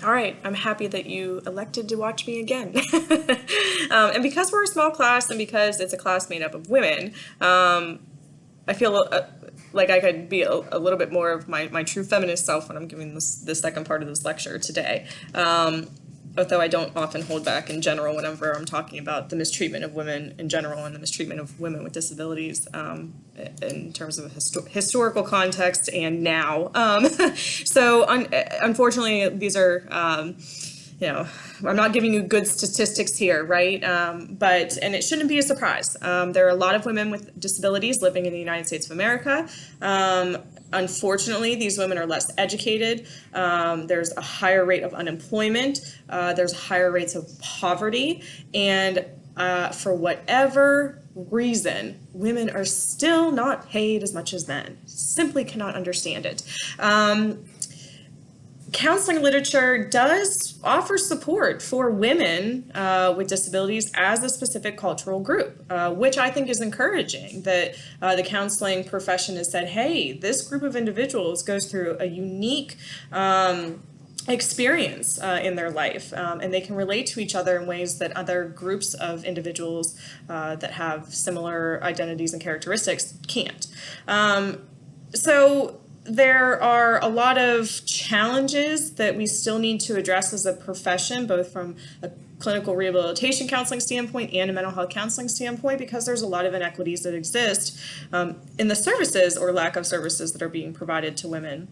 All right, I'm happy that you elected to watch me again. And because we're a small class and because it's a class made up of women, I feel like I could be a little bit more of my true feminist self when I'm giving the second part of this lecture today. Although I don't often hold back in general whenever I'm talking about the mistreatment of women in general and the mistreatment of women with disabilities in terms of a historical context and now. Unfortunately, these are I'm not giving you good statistics here, right? And it shouldn't be a surprise. There are a lot of women with disabilities living in the United States of America. Unfortunately, these women are less educated. There's a higher rate of unemployment. There's higher rates of poverty. And for whatever reason, women are still not paid as much as men. Simply cannot understand it. Counseling literature does offer support for women with disabilities as a specific cultural group, which I think is encouraging, that the counseling profession has said, hey, this group of individuals goes through a unique experience in their life, and they can relate to each other in ways that other groups of individuals that have similar identities and characteristics can't. So there are a lot of challenges that we still need to address as a profession, both from a clinical rehabilitation counseling standpoint and a mental health counseling standpoint, because there's a lot of inequities that exist in the services or lack of services that are being provided to women,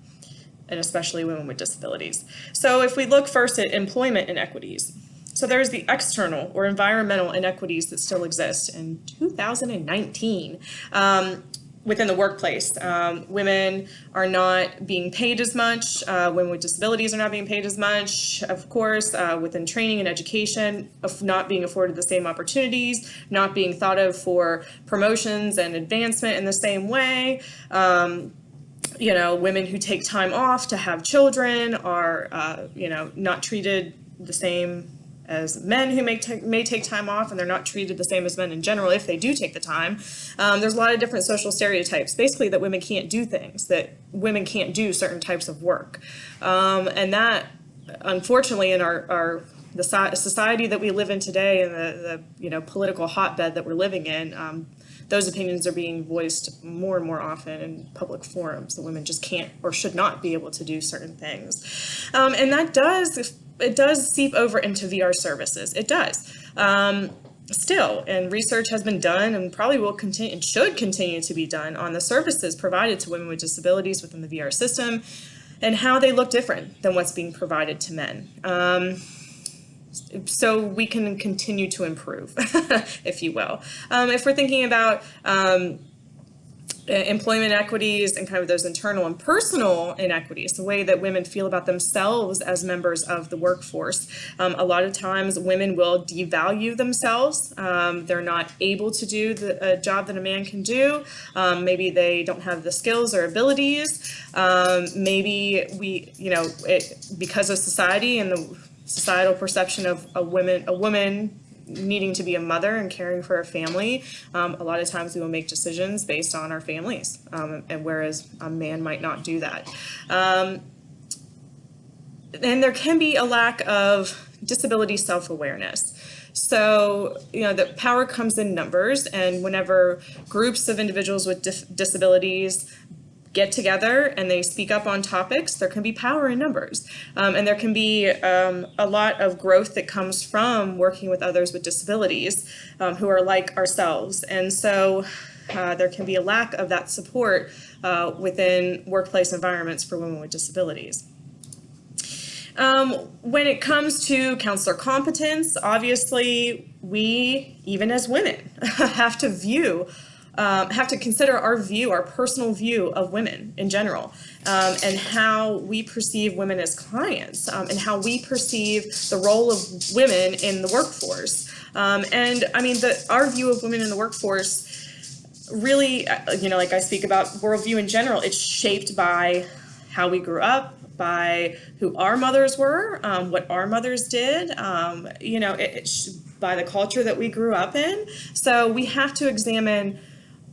and especially women with disabilities. So if we look first at employment inequities, so there's the external or environmental inequities that still exist in 2019. Within the workplace, women are not being paid as much. Women with disabilities are not being paid as much. Of course, within training and education, of not being afforded the same opportunities, not being thought of for promotions and advancement in the same way. Women who take time off to have children are, not treated the same as men who may take time off, and they're not treated the same as men in general if they do take the time. There's a lot of different social stereotypes, basically that women can't do things, that women can't do certain types of work. And that, unfortunately, in the society that we live in today and the political hotbed that we're living in, those opinions are being voiced more and more often in public forums, that women just can't or should not be able to do certain things. And that does seep over into VR services. It does. Still, and research has been done and probably will continue and should continue to be done on the services provided to women with disabilities within the VR system and how they look different than what's being provided to men. So we can continue to improve, if you will. If we're thinking about employment equities and kind of those internal and personal inequities, the way that women feel about themselves as members of the workforce. A lot of times women will devalue themselves. They're not able to do the job that a man can do. Maybe they don't have the skills or abilities. Maybe because of society and the societal perception of a woman needing to be a mother and caring for a family, a lot of times we will make decisions based on our families, and whereas a man might not do that. And there can be a lack of disability self-awareness. So, the power comes in numbers, and whenever groups of individuals with disabilities get together and they speak up on topics, there can be power in numbers. And there can be a lot of growth that comes from working with others with disabilities who are like ourselves. And so there can be a lack of that support within workplace environments for women with disabilities. When it comes to counselor competence, obviously we, even as women, have to consider our personal view of women in general, and how we perceive women as clients, and how we perceive the role of women in the workforce. And I mean, our view of women in the workforce really, like I speak about worldview in general, it's shaped by how we grew up, by who our mothers were, what our mothers did, by the culture that we grew up in. So we have to examine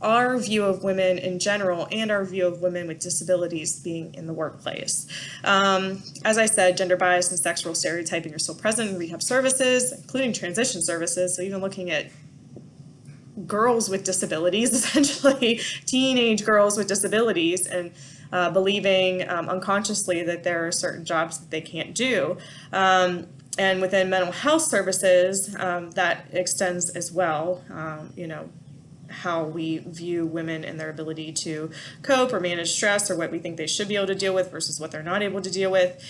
our view of women in general and our view of women with disabilities being in the workplace. As I said, gender bias and sexual stereotyping are still present in rehab services, including transition services. So even looking at girls with disabilities, essentially teenage girls with disabilities, and believing unconsciously that there are certain jobs that they can't do. And within mental health services, that extends as well, how we view women and their ability to cope or manage stress, or what we think they should be able to deal with versus what they're not able to deal with.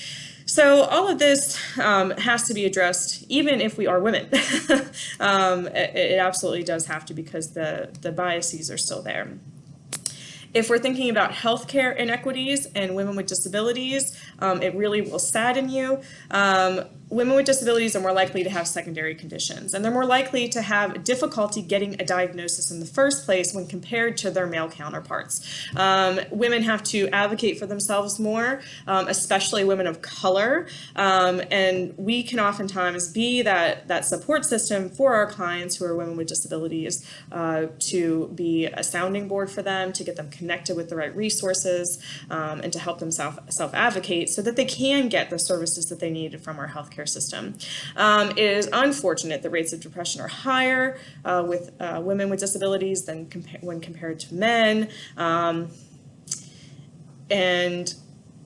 So all of this has to be addressed, even if we are women. It absolutely does have to, because the biases are still there. If we're thinking about healthcare inequities and women with disabilities, it really will sadden you. Women with disabilities are more likely to have secondary conditions, and they're more likely to have difficulty getting a diagnosis in the first place when compared to their male counterparts. Women have to advocate for themselves more, especially women of color, and we can oftentimes be that support system for our clients who are women with disabilities, to be a sounding board for them, to get them connected with the right resources, and to help them self-advocate so that they can get the services that they need from our healthcare system. It is unfortunate that rates of depression are higher with women with disabilities than when compared to men. And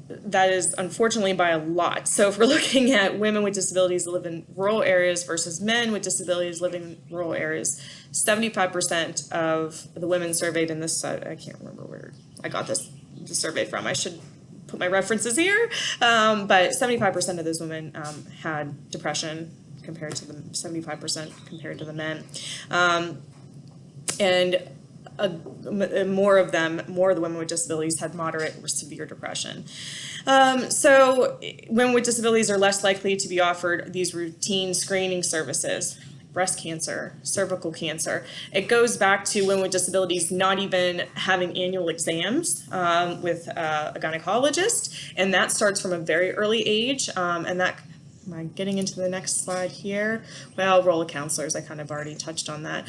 that is unfortunately by a lot. So if we're looking at women with disabilities that live in rural areas versus men with disabilities living in rural areas, 75% of the women surveyed in this, I can't remember where I got the survey from. I should put my references here, but 75% of those women had depression compared to the 75% compared to the men. And more of the women with disabilities had moderate or severe depression. So women with disabilities are less likely to be offered these routine screening services, breast cancer, cervical cancer. It goes back to women with disabilities not even having annual exams with a gynecologist, and that starts from a very early age, and that, am I getting into the next slide here? Well, role of counselors, I kind of already touched on that.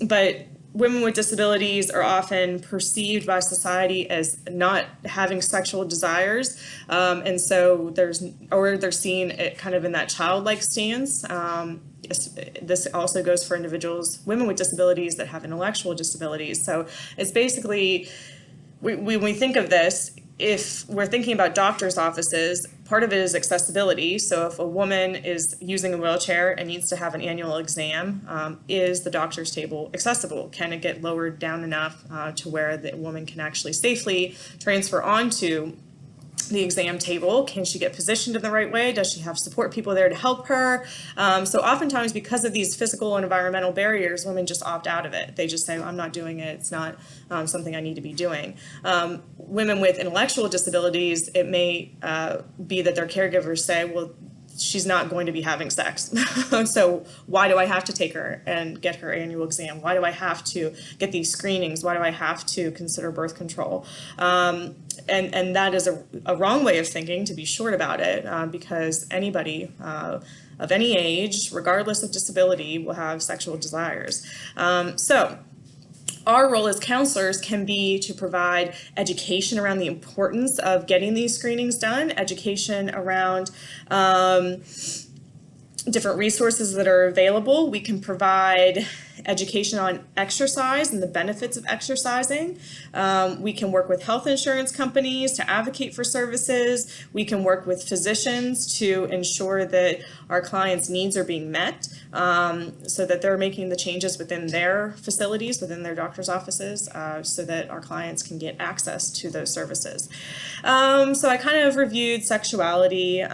But women with disabilities are often perceived by society as not having sexual desires, and so they're seen kind of in that childlike stance. This also goes for individuals, women with disabilities that have intellectual disabilities. So it's basically, when we think of this, if we're thinking about doctors' offices, part of it is accessibility. So if a woman is using a wheelchair and needs to have an annual exam, is the doctor's table accessible? Can it get lowered down enough to where the woman can actually safely transfer onto the exam table? Can she get positioned in the right way? Does she have support people there to help her? So oftentimes, because of these physical and environmental barriers, women just opt out of it. They just say, I'm not doing it. It's not something I need to be doing. Women with intellectual disabilities, it may be that their caregivers say, well, she's not going to be having sex. So why do I have to take her and get her annual exam? Why do I have to get these screenings? Why do I have to consider birth control? And that is a wrong way of thinking, to be short about it, because anybody of any age, regardless of disability, will have sexual desires. So our role as counselors can be to provide education around the importance of getting these screenings done, education around different resources that are available. We can provide education on exercise and the benefits of exercising. We can work with health insurance companies to advocate for services. We can work with physicians to ensure that our clients' needs are being met, so that they're making the changes within their facilities, within their doctor's offices, so that our clients can get access to those services. So I kind of reviewed sexuality.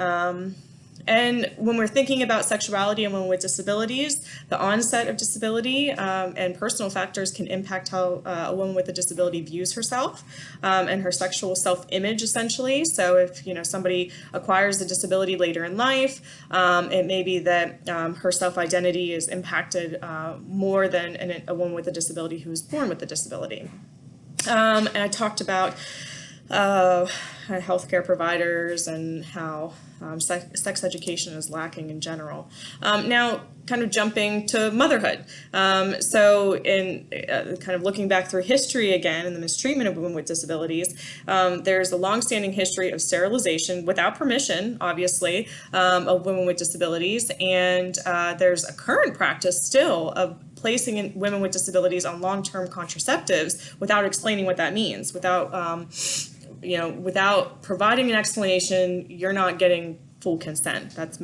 And when we're thinking about sexuality and women with disabilities, the onset of disability and personal factors can impact how a woman with a disability views herself and her sexual self-image, essentially. So if somebody acquires a disability later in life, it may be that her self-identity is impacted more than a woman with a disability who was born with a disability. And I talked about healthcare providers and how sex education is lacking in general. Now, kind of jumping to motherhood. So in kind of looking back through history again and the mistreatment of women with disabilities, there's a longstanding history of sterilization without permission, obviously, of women with disabilities. And there's a current practice still of placing women with disabilities on long-term contraceptives without explaining what that means, without without providing an explanation. You're not getting full consent. That's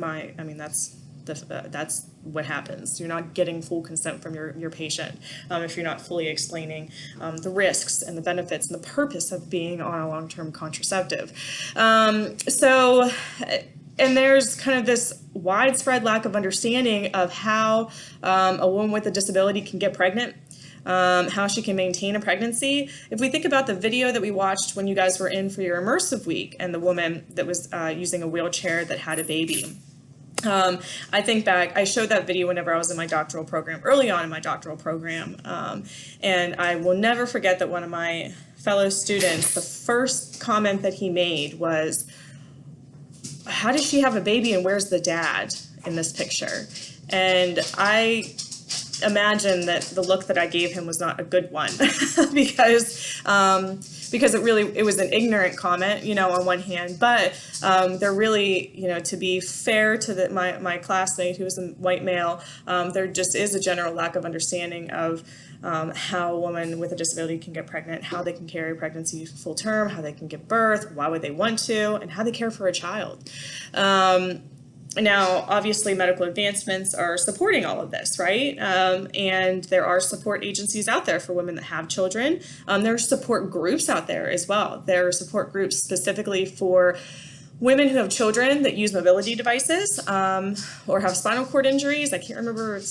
what happens. You're not getting full consent from your patient if you're not fully explaining the risks and the benefits and the purpose of being on a long-term contraceptive. And there's kind of this widespread lack of understanding of how a woman with a disability can get pregnant, how she can maintain a pregnancy. If we think about the video that we watched when you guys were in for your immersive week and the woman that was using a wheelchair that had a baby. I think back, I showed that video whenever I was in my doctoral program, early on in my doctoral program, and I will never forget that one of my fellow students, the first comment that he made was, "How does she have a baby and where's the dad in this picture?" And I imagine that the look that I gave him was not a good one because it was an ignorant comment, on one hand, but there really, to be fair to my classmate who was a white male, there just is a general lack of understanding of how a woman with a disability can get pregnant, how they can carry pregnancy full term, how they can give birth, why would they want to, and how they care for a child. Now, obviously, medical advancements are supporting all of this, right? And there are support agencies out there for women that have children. There are support groups out there as well. There are support groups specifically for women who have children that use mobility devices or have spinal cord injuries. I can't remember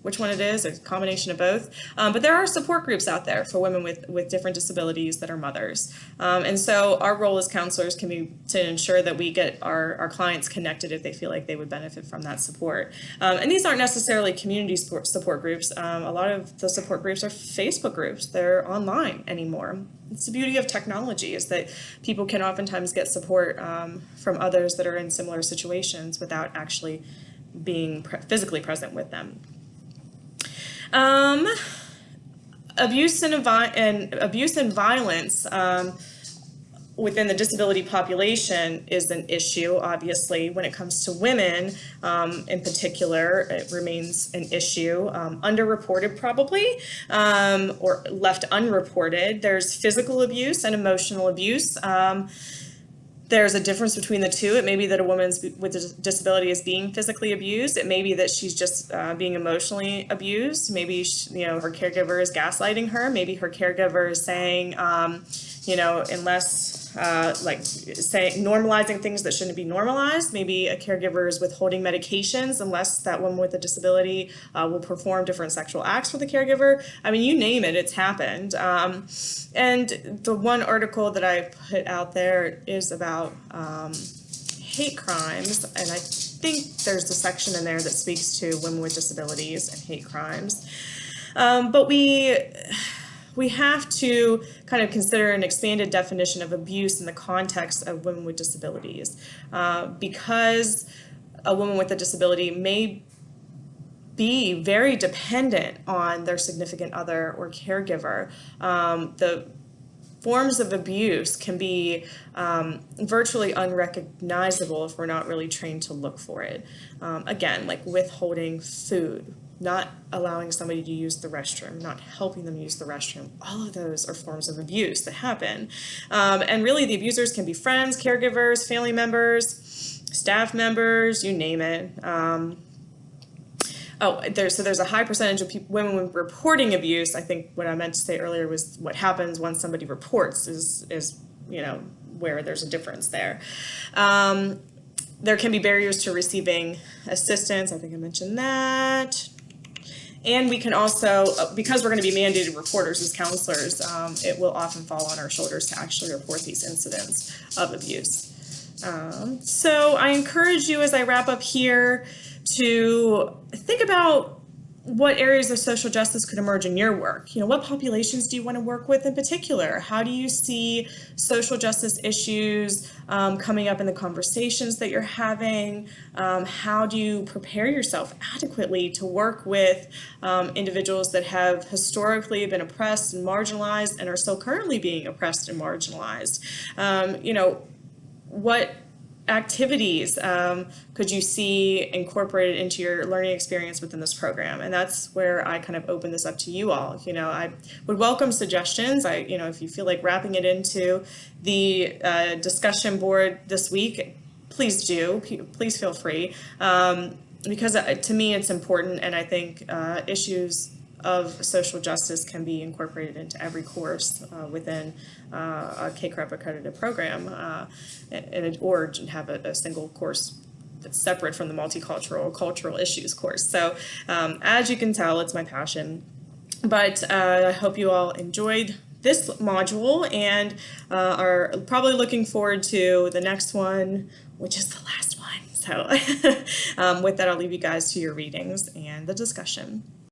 which one it is, a combination of both. But there are support groups out there for women with different disabilities that are mothers. And so our role as counselors can be to ensure that we get our clients connected if they feel like they would benefit from that support. And these aren't necessarily community support groups. A lot of the support groups are Facebook groups. They're online anymore. It's the beauty of technology is that people can oftentimes get support from others that are in similar situations without actually being physically present with them. Abuse and violence within the disability population is an issue, obviously. When it comes to women in particular, it remains an issue, underreported probably, or left unreported. There's physical abuse and emotional abuse. There's a difference between the two. It may be that a woman with a disability is being physically abused. It may be that she's just being emotionally abused. Maybe her caregiver is gaslighting her. Maybe her caregiver is saying, unless normalizing things that shouldn't be normalized. Maybe a caregiver is withholding medications unless that woman with a disability will perform different sexual acts for the caregiver. I mean, you name it, it's happened. And the one article that I put out there is about hate crimes, and I think there's a section in there that speaks to women with disabilities and hate crimes. But we have to kind of consider an expanded definition of abuse in the context of women with disabilities, because a woman with a disability may be very dependent on their significant other or caregiver. The forms of abuse can be virtually unrecognizable if we're not really trained to look for it. Again, like withholding food, not allowing somebody to use the restroom, not helping them use the restroom. All of those are forms of abuse that happen. And really the abusers can be friends, caregivers, family members, staff members, you name it. There's a high percentage of women reporting abuse. I think what I meant to say earlier was what happens when somebody reports is where there's a difference there. There can be barriers to receiving assistance. I think I mentioned that. And we can also, because we're going to be mandated reporters as counselors, it will often fall on our shoulders to actually report these incidents of abuse. So I encourage you as I wrap up here to think about what areas of social justice could emerge in your work? What populations do you want to work with in particular? How do you see social justice issues coming up in the conversations that you're having? How do you prepare yourself adequately to work with individuals that have historically been oppressed and marginalized and are still currently being oppressed and marginalized? What activities could you see incorporated into your learning experience within this program? And that's where I kind of open this up to you all. I would welcome suggestions. If you feel like wrapping it into the discussion board this week, please do. Please feel free. Because to me it's important, and I think issues of social justice can be incorporated into every course within a KCREP accredited program, or have a single course that's separate from the multicultural cultural issues course. So as you can tell, it's my passion. But I hope you all enjoyed this module and are probably looking forward to the next one, which is the last one. So with that, I'll leave you guys to your readings and the discussion.